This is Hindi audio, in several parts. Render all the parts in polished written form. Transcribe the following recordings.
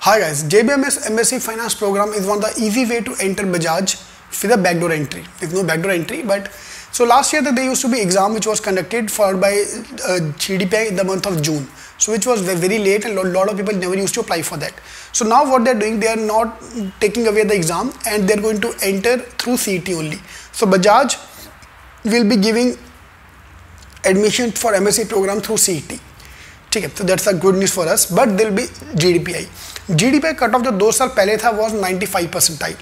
Hi guys, JBMS MSc Finance program is one of the easy way to enter Bajaj with a backdoor entry. There's no backdoor entry, but so last year there used to be exam which was conducted followed by GDPI in the month of June. So which was very late and a lot of people never used to apply for that. So now what they're doing, they are not taking away the exam and they're going to enter through CET only. So Bajaj will be giving admission for MSc program through CET. ठीक है, तो that's a good news for us. But दिल बी जीडीपीआई कट ऑफ जो 2 साल पहले था was 95 percentile,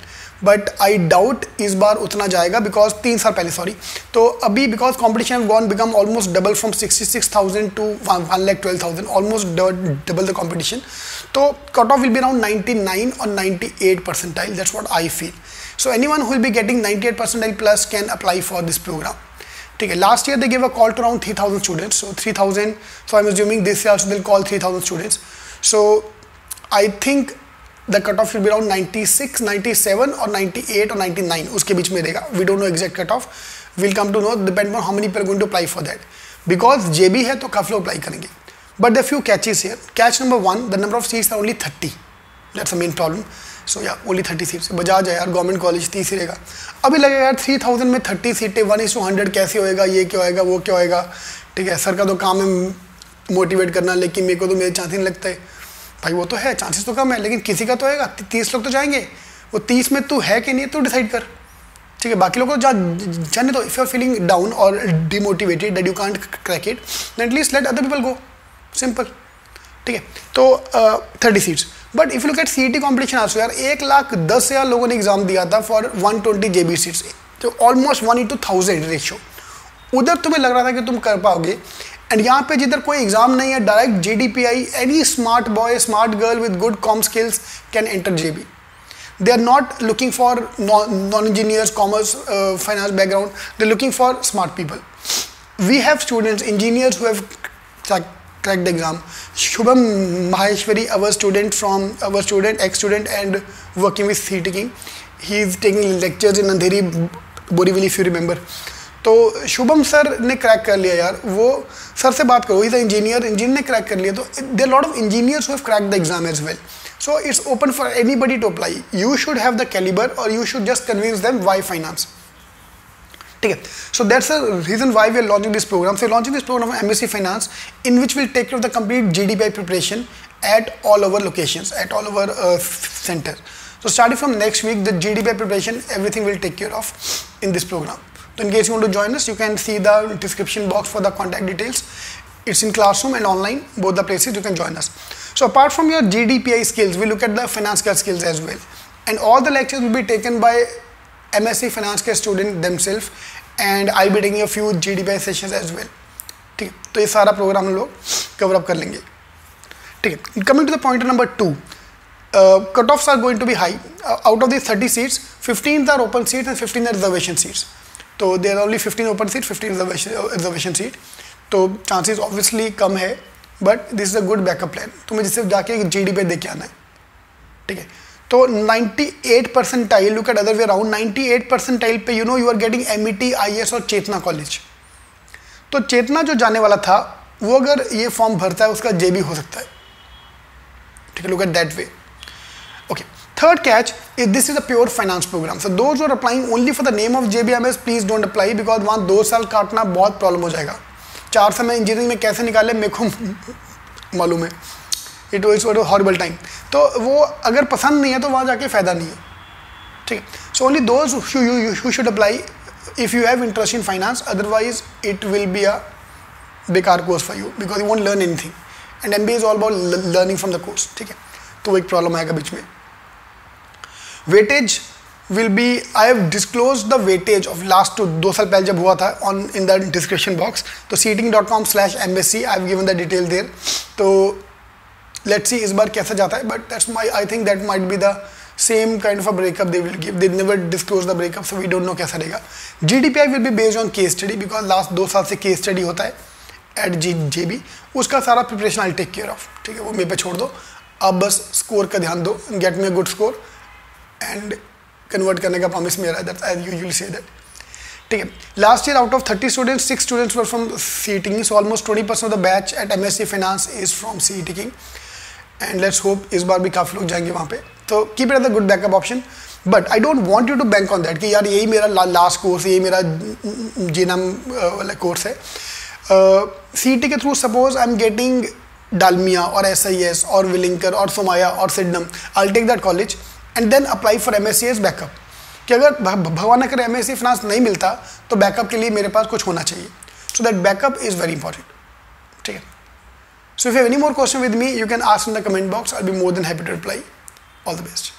but I doubt इस बार उतना जाएगा बिकॉज 3 साल पहले सॉरी. तो अभी because competition gone become almost double from 66,000 to 1,12,000, almost double the competition. तो cut off will be around 99 और 98 percentile. That's what I feel. So anyone who will be getting 98 percentile plus can apply for this programme. ठीक है, last year they give a call to around 3,000 students. So 3,000, so I am assuming this year also they will call 3,000 students. So I think the cut off will be around 96, 97 और 98 और 99 उसके बीच में रहेगा. We don't know exact cut off, will come to know depend on how many people going to apply for that. Because JB है तो काफी लोग अप्लाई करेंगे. But the few catches here. Catch number 1, the number of seats are only 30. That's the main problem. So yeah only 30 seats. Bajaj है यार, गवर्नमेंट कॉलेज 30 ही रहेगा. अभी लगेगा यार 3,000 में 30 सीटें 1:100 कैसे होएगा, ये क्या होएगा वो क्या होएगा. ठीक है, सर का तो काम है मोटिवेट करना, लेकिन मेरे को तो मेरे चांस नहीं लगता है. भाई वो तो है, चांसेस तो कम है, लेकिन किसी का तो आएगा. 30 लोग तो जाएंगे. वो 30 में तू है कि नहीं तू डिसाइड कर. ठीक है, बाकी लोगों को जाने दो. If you are feeling down और demotivated that you can't crack it, then at least let other people go. Simple. ठीक है, तो 30 seats. But if you look at CET competition also यार, 1,10,000 लोगों ने एग्जाम दिया था फॉर 120 जेबी सीट्स. तो ऑलमोस्ट 1:1000 रेशियो. उधर तुम्हें लग रहा था कि तुम कर पाओगे, एंड यहाँ पे जिधर कोई एग्जाम नहीं है, direct GDPI, any smart boy smart girl with good com skills can enter JB. They are not looking for non-engineers, commerce, finance background. They're looking for smart people. We have students, engineers who have cracked the exam. Shubham Maheshwari, ex-student and working with CET King. He is taking lectures in Andheri, Borivali, if you remember. तो शुभम सर ने क्रैक कर लिया यार. वो सर से बात करो, ही द इंजीनियर ने क्रैक कर लिया. तो there lot of engineers who have cracked the exam as well. So it's open for anybody to apply. You should have the calibre और you should just convince them why finance. ठीक है, so that's the reason why we are launching this programme. So launching this programme MSc finance in which will take care of the complete GDPI preparation at all over locations, at all over center. So starting from next week, the GDPI preparation, everything will take care of in this program. So in case you want to join us, you can see the description box for the contact details. It's in classroom and online, both the places you can join us. So apart from your GDPI skills, we look at the finance care skills as well. And all the lectures will be taken by MSc finance care student themselves, and I'll be taking a few GDPI sessions as well. ठीक है, तो ये सारा प्रोग्राम हम लोग कवर अप कर लेंगे. ठीक है, coming to the pointer number 2, cutoffs are going to be high. Out of these 30 seats, 15 are open seats and 15 are reservation seats. तो there are only 15 open seats, 15 reservation seat. तो chances obviously कम है, but this is a good backup plan. तुम्हें जिससे जाके GDPI दे के आना है. ठीक है, तो 98 percentile, look at other way around, 98 percentile पे you are getting MET, IS और चेतना कॉलेज. तो चेतना जो जाने वाला था, वो अगर ये फॉर्म भरता है उसका जेबी हो सकता है. ठीक है, look at that way. Okay. Third catch is this is a pure finance program. So those who are applying only for the name of JBMS, please don't apply because वहाँ 2 साल काटना बहुत प्रॉब्लम हो जाएगा. 4 साल में इंजीनियरिंग में कैसे निकाले मेरे को मालूम है. It was a horrible time. तो वो अगर पसंद नहीं है तो वहाँ जाके फ़ायदा नहीं है. ठीक है. So only those who should apply if you have interest in finance. Otherwise it will be a बेकार course for you because you won't learn anything. And MBA is all about learning from the course. ठीक है, तो एक प्रॉब्लम आएगा बीच में. Weightage will be, I have disclose the weightage of last 2 साल पहले जब हुआ था on in the description box. तो seating.com/MSc I have given the detail there. तो लेट्स सी इस बार कैसा जाता है, but that's my, I think that might be the same kind of a breakup they will give. They never disclose the breakup, so we don't know कैसा रहेगा. GDPI will be based on case study because last 2 साल से केस स्टडी होता है एट जेबी. उसका सारा preparation I take care of. ठीक है, वो मेरे पे छोड़ दो. अब बस स्कोर का ध्यान दो, get me a good score and convert करने का प्रॉमिस मेरा है. That I usually say that. ठीक है, last year out of 30 students 6 students were from CET King. So almost 20% of the batch at MSc finance is from CET King. And let's hope इस बार भी काफ़ी लोग जाएंगे वहाँ पे. तो keep it as a good backup option, but I don't want you to bank on that कि यार यही मेरा लास्ट कोर्स, यही मेरा जेनम वाला कोर्स है. CET के through suppose I am getting Dalmia और SIS और विलिंकर और सोमाया और Sydenham, I take that college and then apply for MSc as backup. कि अगर भगवान न करे MSc फाइनेंस नहीं मिलता तो बैकअप के लिए मेरे पास कुछ होना चाहिए. So that backup is very important. ठीक है. So if you have any more question with me, you can ask in the comment box. I'll be more than happy to reply. All the best.